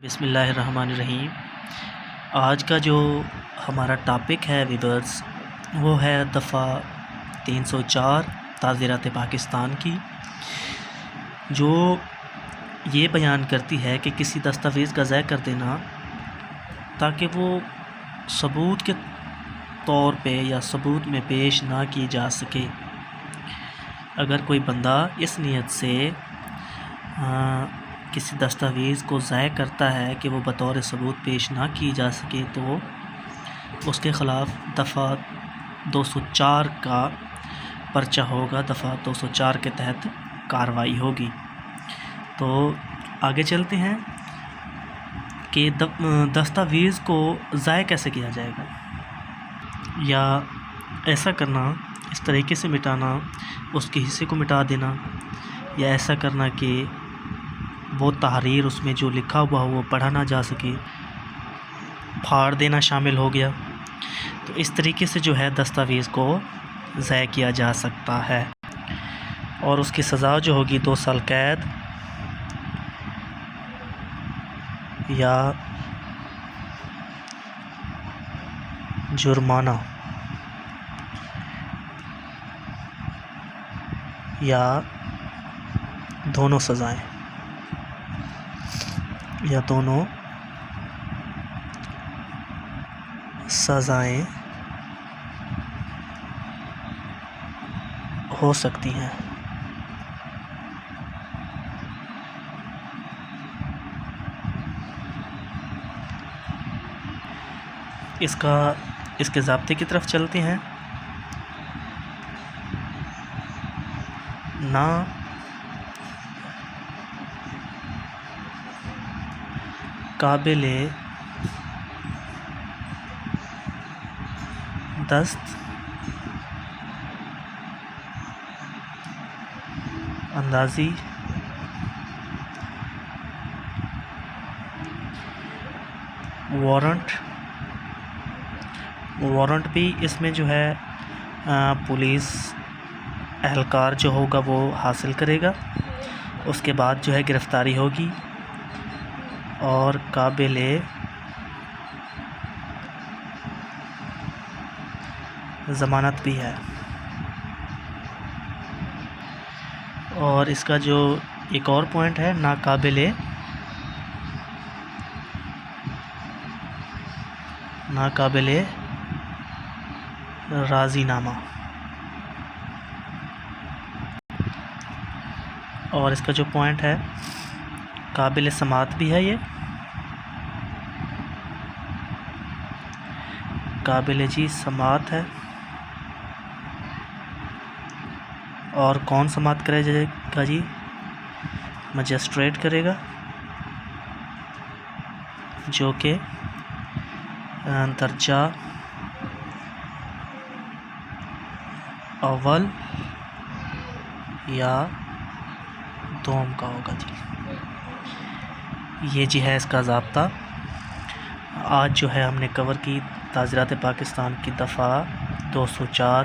بسم اللہ الرحمن الرحیم۔ آج کا جو ہمارا ٹاپک ہے ویورز، وہ ہے دفعہ 304 تعزیرات پاکستان کی، جو یہ بیان کرتی ہے کہ کسی دستاویز کا ضائع کر دینا تاکہ وہ ثبوت کے طور پہ یا ثبوت میں پیش نہ کی جا سکے۔ اگر کوئی بندہ اس نیت سے کسی دستاویز کو ضائع کرتا ہے کہ وہ بطور ثبوت پیش نہ کی جا سکے تو اس کے خلاف دفعہ 204 کا پرچہ ہوگا، دفعہ 204 کے تحت کارروائی ہوگی۔ تو آگے چلتے ہیں کہ دستاویز کو ضائع کیسے کیا جائے گا، یا ایسا کرنا، اس طریقے سے مٹانا، اس کے حصے کو مٹا دینا، یا ایسا کرنا کہ وہ تحریر اس میں جو لکھا ہوا وہ پڑھا نہ جا سکے، پھاڑ دینا شامل ہو گیا۔ تو اس طریقے سے جو ہے دستاویز کو ضائع کیا جا سکتا ہے، اور اس کی سزا جو ہوگی 2 سال قید یا جرمانہ یا دونوں سزائیں ہو سکتی ہیں۔ اس کے ضابطے کی طرف چلتے ہیں۔ نہ قابل دست اندازی وارنٹ بھی اس میں جو ہے پولیس اہلکار جو ہوگا وہ حاصل کرے گا، اس کے بعد جو ہے گرفتاری ہوگی، اور قابل ضمانت بھی ہے۔ اور اس کا جو ایک اور پوائنٹ ہے، ناقابل راضی نامہ، اور اس کا جو پوائنٹ ہے قابل سماعت بھی ہے، یہ قابل سماعت ہے۔ اور کون سماعت کرے جائے گا جی؟ مجسٹریٹ کرے گا، جو کہ درجہ اول یا دوم کا ہوگا جی۔ یہ جی ہے اس کا ضابطہ۔ آج جو ہے ہم نے کور کی تعزیرات پاکستان کی دفعہ 204